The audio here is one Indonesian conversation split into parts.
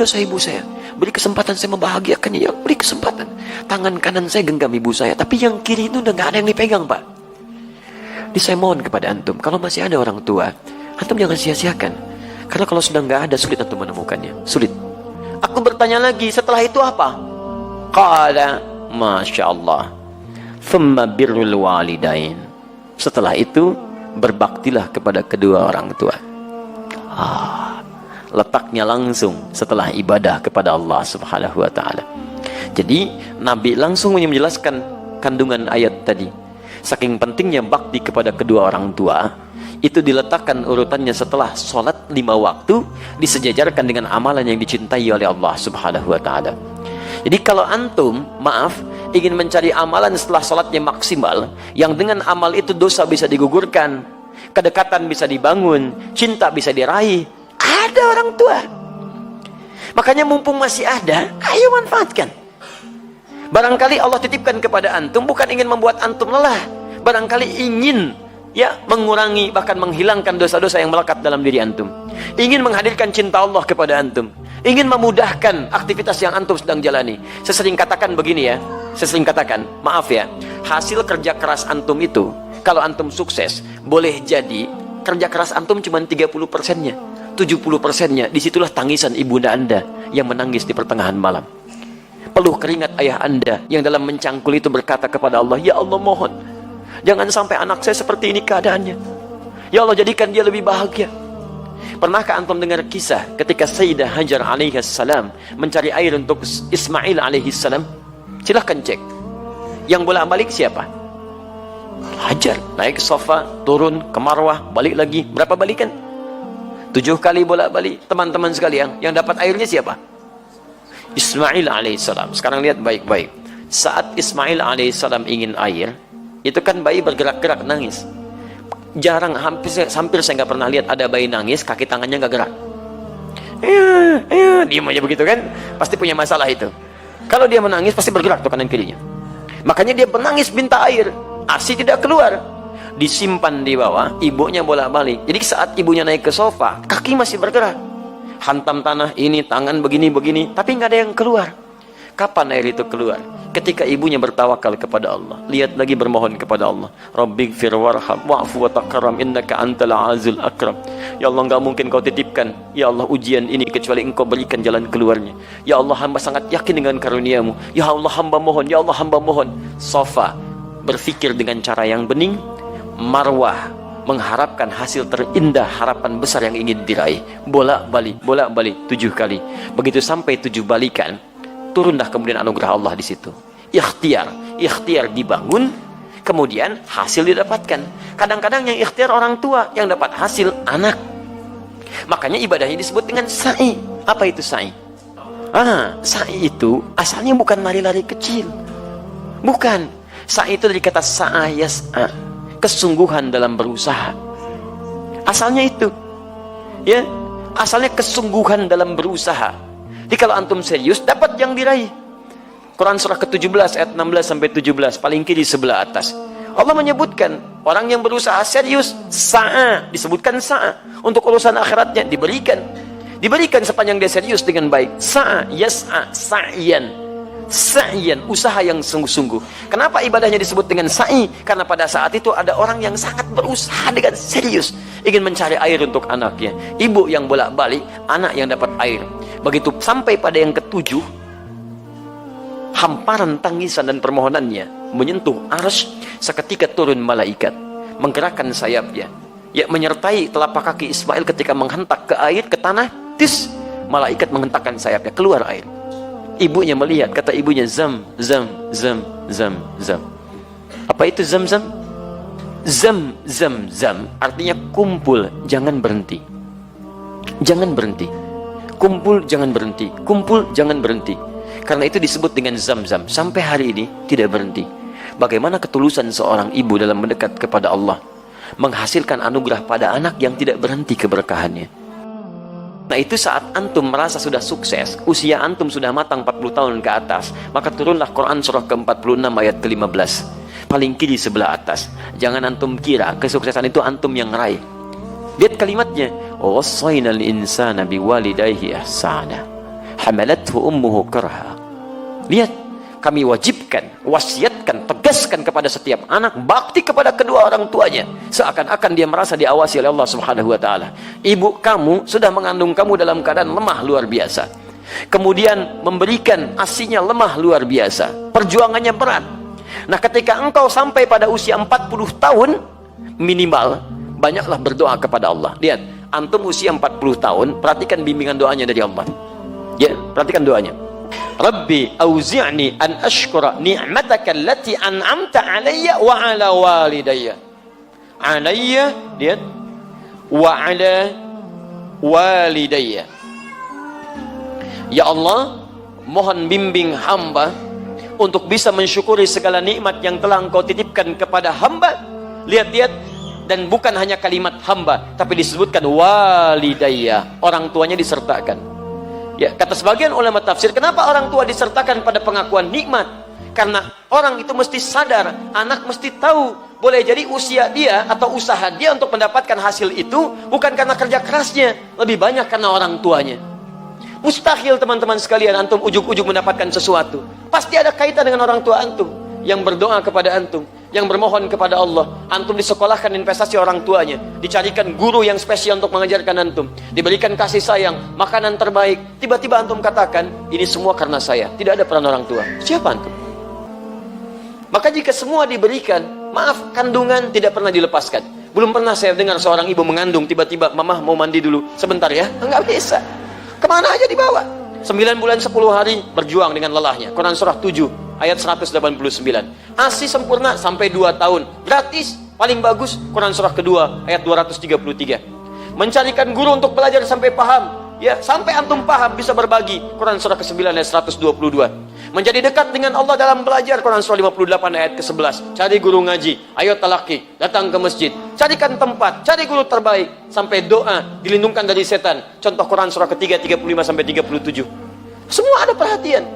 dosa ibu saya. Beri kesempatan saya membahagiakannya, ya beri kesempatan. Tangan kanan saya genggam ibu saya, tapi yang kiri itu udah gak ada yang dipegang, Pak. Jadi saya mohon kepada antum, kalau masih ada orang tua, antum jangan sia-siakan. Karena kalau sudah gak ada, sulit antum menemukannya. Sulit. Aku bertanya lagi, setelah itu apa? Qala, Masya Allah, thumma birrul walidain. Setelah itu, berbaktilah kepada kedua orang tua. Letaknya langsung setelah ibadah kepada Allah Subhanahu wa ta'ala. Jadi Nabi langsung menjelaskan kandungan ayat tadi. Saking pentingnya bakti kepada kedua orang tua, itu diletakkan urutannya setelah sholat 5 waktu, disejajarkan dengan amalan yang dicintai oleh Allah Subhanahu wa ta'ala. Jadi kalau antum, maaf, ingin mencari amalan setelah sholatnya maksimal, yang dengan amal itu dosa bisa digugurkan, kedekatan bisa dibangun, cinta bisa diraih, ada orang tua. Makanya mumpung masih ada, ayo manfaatkan. Barangkali Allah titipkan kepada antum bukan ingin membuat antum lelah, barangkali ingin mengurangi, bahkan menghilangkan dosa-dosa yang melekat dalam diri antum, ingin menghadirkan cinta Allah kepada antum, ingin memudahkan aktivitas yang antum sedang jalani. Saya sering katakan begini ya, maaf ya, hasil kerja keras antum itu, kalau antum sukses, boleh jadi kerja keras antum cuma 30%-nya, 70%-nya, disitulah tangisan ibunda anda yang menangis di pertengahan malam. Peluh keringat ayah anda yang dalam mencangkul itu berkata kepada Allah, ya Allah mohon, jangan sampai anak saya seperti ini keadaannya. Ya Allah jadikan dia lebih bahagia. Pernahkah antum dengar kisah ketika Sayyidah Hajar alaihissalam mencari air untuk Ismail alaihissalam? Silahkan cek. Yang bolak-balik siapa? Hajar. Naik ke sofa, turun ke Marwah, balik lagi. Berapa balikan? 7 kali bolak-balik. Teman-teman sekalian, yang dapat airnya siapa? Ismail alaihissalam. Sekarang lihat baik-baik. Saat Ismail alaihissalam ingin air, itu kan bayi bergerak-gerak nangis. Jarang, hampir saya nggak pernah lihat ada bayi nangis kaki tangannya nggak gerak. Diam aja begitu kan, pasti punya masalah itu. Kalau dia menangis pasti bergerak tuh kanan kirinya. Makanya dia menangis minta air, ASI tidak keluar, disimpan di bawah, ibunya bolak-balik. Jadi saat ibunya naik ke sofa, kaki masih bergerak, hantam tanah ini, tangan begini-begini, tapi nggak ada yang keluar. Kapan air itu keluar? Ketika ibunya bertawakal kepada Allah, lihat lagi bermohon kepada Allah, Rabbighfir warham wa'fu wa takarram innaka antal azizul akram. Ya Allah, enggak mungkin kau titipkan ya Allah ujian ini kecuali engkau berikan jalan keluarnya. Ya Allah, hamba sangat yakin dengan karuniamu. Ya Allah, hamba mohon. Ya Allah, hamba mohon. Sofa berpikir dengan cara yang bening, Marwah mengharapkan hasil terindah, harapan besar yang ingin diraih. Bolak-balik 7 kali. Begitu sampai 7 balikan, turunlah kemudian anugerah Allah di situ. Ikhtiar dibangun, kemudian hasil didapatkan. Kadang-kadang yang ikhtiar orang tua, yang dapat hasil anak. Makanya ibadahnya disebut dengan sa'i. Apa itu sa'i? Sa'i itu asalnya bukan lari-lari kecil. Bukan. Sa'i itu dari kata sa'a yas'a, kesungguhan dalam berusaha. Asalnya itu. Ya, asalnya kesungguhan dalam berusaha. Jadi kalau antum serius, dapat yang diraih. Quran surah ke-17 ayat 16 sampai 17, paling kiri sebelah atas. Allah menyebutkan orang yang berusaha serius, sa'a, disebutkan sa'a. Untuk urusan akhiratnya diberikan sepanjang dia serius dengan baik. Sa'a yas'a sa'yan, usaha yang sungguh-sungguh. Kenapa ibadahnya disebut dengan sa'i? Karena pada saat itu ada orang yang sangat berusaha dengan serius, ingin mencari air untuk anaknya. Ibu yang bolak-balik, anak yang dapat air. Begitu sampai pada yang ke-7, hamparan tangisan dan permohonannya menyentuh arsy, seketika turun malaikat, menggerakkan sayapnya, menyertai telapak kaki Ismail ketika menghentak ke air, ke tanah, malaikat menghentakkan sayapnya, keluar air. Ibunya melihat, kata ibunya, zam. Apa itu zam? Zam artinya kumpul, jangan berhenti. Kumpul, jangan berhenti. Karena itu disebut dengan zam-zam. Sampai hari ini tidak berhenti. Bagaimana ketulusan seorang ibu dalam mendekat kepada Allah, menghasilkan anugerah pada anak yang tidak berhenti keberkahannya. Nah itu saat antum merasa sudah sukses, usia antum sudah matang 40 tahun ke atas, maka turunlah Quran surah ke-46 ayat ke-15, paling kiri sebelah atas. Jangan antum kira kesuksesan itu antum yang raih. Lihat kalimatnya, wassaynal insana biwalidayhi ihsana. hamalathu ummuhu karha. Lihat, kami wajibkan, wasiatkan, tegaskan kepada setiap anak bakti kepada kedua orang tuanya, seakan-akan dia merasa diawasi oleh Allah Subhanahu wa taala. Ibu kamu sudah mengandung kamu dalam keadaan lemah luar biasa, kemudian memberikan ASINya lemah luar biasa, perjuangannya berat. Nah, ketika engkau sampai pada usia 40 tahun minimal, banyaklah berdoa kepada Allah. Lihat, antum usia 40 tahun, perhatikan bimbingan doanya dari Allah. Ya, perhatikan doanya. Rabbi auzi'ni an ashkura ni'mataka allati an'amta alayya wa ala walidayya. Alayya, lihat, wa ala walidayya. Ya Allah, mohon bimbing hamba untuk bisa mensyukuri segala nikmat yang telah Engkau titipkan kepada hamba. Lihat-lihat, dan bukan hanya kalimat hamba, tapi disebutkan walidayya, orang tuanya disertakan. Ya, kata sebagian ulama tafsir, kenapa orang tua disertakan pada pengakuan nikmat? Karena orang itu mesti sadar, anak mesti tahu, boleh jadi usia dia atau usaha dia untuk mendapatkan hasil itu bukan karena kerja kerasnya, lebih banyak karena orang tuanya. Mustahil teman-teman sekalian antum ujuk-ujuk mendapatkan sesuatu. Pasti ada kaitan dengan orang tua antum yang berdoa kepada antum, yang bermohon kepada Allah. Antum disekolahkan investasi orang tuanya, dicarikan guru yang spesial untuk mengajarkan antum, diberikan kasih sayang, makanan terbaik. Tiba-tiba antum katakan, ini semua karena saya, tidak ada peran orang tua. Siapa antum? Maka jika semua diberikan, maaf, kandungan tidak pernah dilepaskan. Belum pernah saya dengar seorang ibu mengandung, tiba-tiba, mamah mau mandi dulu sebentar ya. Enggak bisa. Kemana aja dibawa. 9 bulan 10 hari berjuang dengan lelahnya. Quran surah 7 ayat 189. ASI sempurna sampai 2 tahun gratis, paling bagus. Quran surah kedua ayat 233. Mencarikan guru untuk belajar sampai paham, ya, sampai antum paham bisa berbagi. Quran surah ke-9 ayat 122. Menjadi dekat dengan Allah dalam belajar. Quran surah 58 ayat ke-11. Cari guru ngaji, ayo talaki, datang ke masjid, carikan tempat, cari guru terbaik, sampai doa, dilindungkan dari setan. Contoh Quran surah ketiga 35 sampai 37. Semua ada perhatian.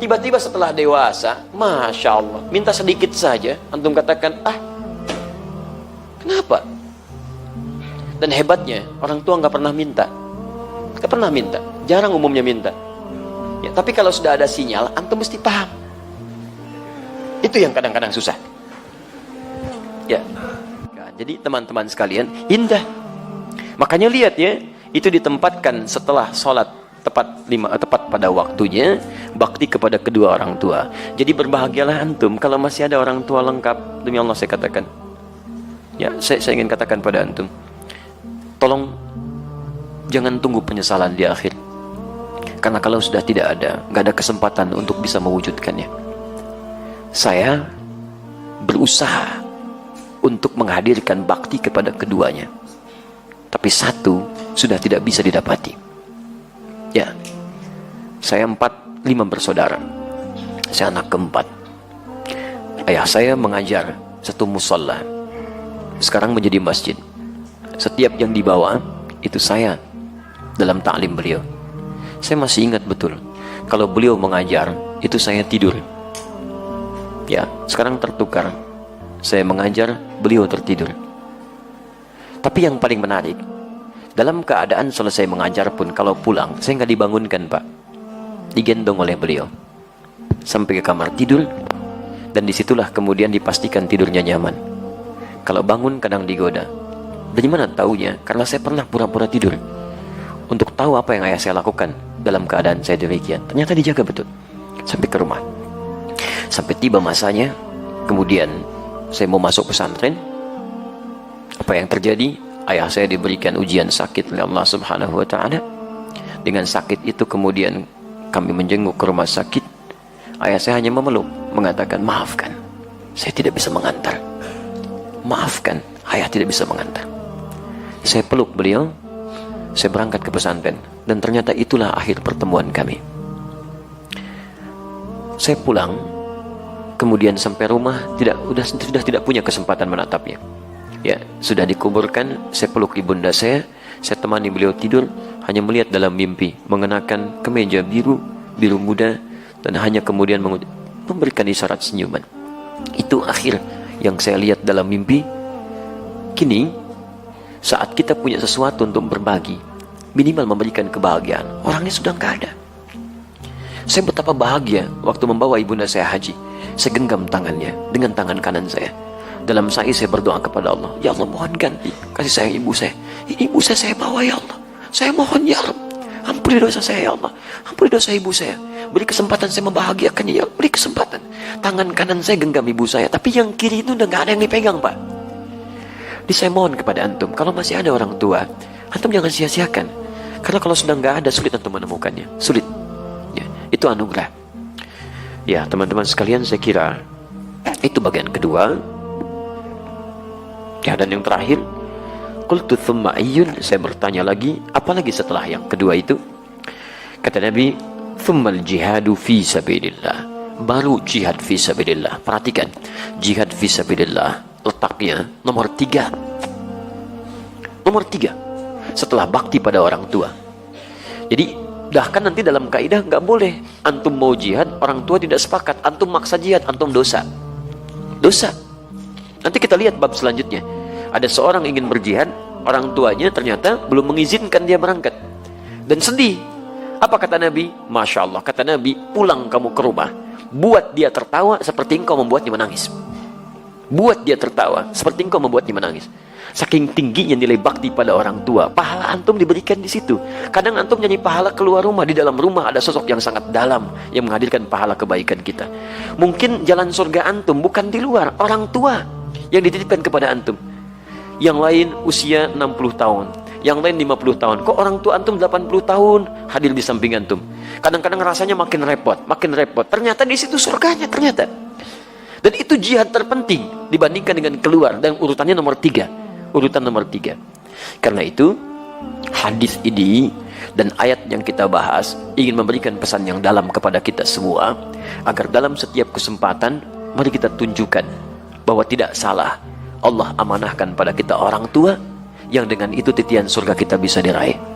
Tiba-tiba setelah dewasa, Masya Allah, minta sedikit saja, antum katakan, kenapa? Dan hebatnya, orang tua nggak pernah minta. Nggak pernah minta, jarang umumnya minta. Ya, tapi kalau sudah ada sinyal, antum mesti paham. Itu yang kadang-kadang susah. Ya, jadi teman-teman sekalian, indah. Makanya lihat ya, itu ditempatkan setelah sholat tepat pada waktunya, bakti kepada kedua orang tua. Jadi berbahagialah antum kalau masih ada orang tua lengkap. Demi Allah saya katakan, ya, saya ingin katakan pada antum, tolong jangan tunggu penyesalan di akhir. Karena kalau sudah tidak ada, nggak ada kesempatan untuk bisa mewujudkannya. Saya berusaha untuk menghadirkan bakti kepada keduanya, tapi satu sudah tidak bisa didapati. Ya, saya 5 bersaudara. Saya anak keempat. Ayah saya mengajar satu musalla, sekarang menjadi masjid. Setiap yang dibawa itu saya dalam ta'lim beliau. Saya masih ingat betul, kalau beliau mengajar itu saya tidur. Ya, sekarang tertukar, saya mengajar, beliau tertidur. Tapi yang paling menarik, dalam keadaan selesai mengajar pun, kalau pulang, saya nggak dibangunkan, Pak. Digendong oleh beliau sampai ke kamar tidur, dan disitulah kemudian dipastikan tidurnya nyaman. Kalau bangun kadang digoda. Dari mana taunya? Karena saya pernah pura-pura tidur untuk tahu apa yang ayah saya lakukan dalam keadaan saya demikian. Ternyata dijaga betul sampai ke rumah. Sampai tiba masanya, kemudian saya mau masuk pesantren. Apa yang terjadi? Ayah saya diberikan ujian sakit oleh Allah Subhanahu wa ta'ala. Dengan sakit itu kemudian kami menjenguk ke rumah sakit. Ayah saya hanya memeluk, mengatakan, maafkan, saya tidak bisa mengantar. Maafkan, ayah tidak bisa mengantar. Saya peluk beliau, saya berangkat ke pesantren, dan ternyata itulah akhir pertemuan kami. Saya pulang, kemudian sampai rumah sudah tidak punya kesempatan menatapnya. Ya, sudah dikuburkan, saya peluk ibunda saya temani beliau tidur, hanya melihat dalam mimpi mengenakan kemeja biru muda, dan hanya kemudian memberikan isyarat senyuman. Itu akhir yang saya lihat dalam mimpi. Kini saat kita punya sesuatu untuk berbagi, minimal memberikan kebahagiaan, orangnya sudah nggak ada. Saya betapa bahagia waktu membawa ibunda saya haji. Saya genggam tangannya dengan tangan kanan saya. Dalam saya berdoa kepada Allah, ya Allah mohon ganti kasih sayang ibu saya. Ini ibu saya bawa ya Allah. Saya mohon ya Rabb, ampuni dosa saya ya Allah. Ampuni dosa ibu saya. Beri kesempatan saya membahagiakannya ya Allah. Beri kesempatan. Tangan kanan saya genggam ibu saya, tapi yang kiri itu udah gak ada yang dipegang, Pak. Jadi saya mohon kepada antum, kalau masih ada orang tua, antum jangan sia-siakan. Karena kalau sudah gak ada, sulit antum menemukannya. Sulit. Ya, itu anugerah. Ya, teman-teman sekalian, saya kira itu bagian kedua. Ya, dan yang terakhir, qultu thumma ayyun, saya bertanya lagi, apalagi setelah yang kedua itu? Kata Nabi, thummal jihadu fi sabilillah, baru jihad fi sabilillah. Perhatikan, jihad fi sabilillah letaknya nomor 3. Nomor 3 setelah bakti pada orang tua. Jadi bahkan nanti dalam kaidah nggak boleh antum mau jihad, orang tua tidak sepakat, antum maksa jihad, antum dosa. Dosa. Nanti kita lihat bab selanjutnya. Ada seorang ingin berjihad, orang tuanya ternyata belum mengizinkan dia berangkat. Dan sedih. Apa kata Nabi? Masya Allah, kata Nabi, pulang kamu ke rumah, buat dia tertawa seperti engkau membuatnya menangis. Buat dia tertawa seperti engkau membuatnya menangis. Saking tingginya nilai bakti pada orang tua, pahala antum diberikan di situ. Kadang antum nyanyi pahala keluar rumah, di dalam rumah ada sosok yang sangat dalam yang menghadirkan pahala kebaikan kita. Mungkin jalan surga antum bukan di luar, orang tua yang dititipkan kepada antum. Yang lain usia 60 tahun, yang lain 50 tahun. Kok orang tua antum 80 tahun hadir di samping antum? Kadang-kadang rasanya makin repot, makin repot. Ternyata di situ surganya ternyata. Dan itu jihad terpenting dibandingkan dengan keluar, dan urutannya nomor 3. Urutan nomor 3. Karena itu hadis ini dan ayat yang kita bahas ingin memberikan pesan yang dalam kepada kita semua, agar dalam setiap kesempatan mari kita tunjukkan bahwa tidak salah Allah amanahkan pada kita orang tua, yang dengan itu titian surga kita bisa diraih.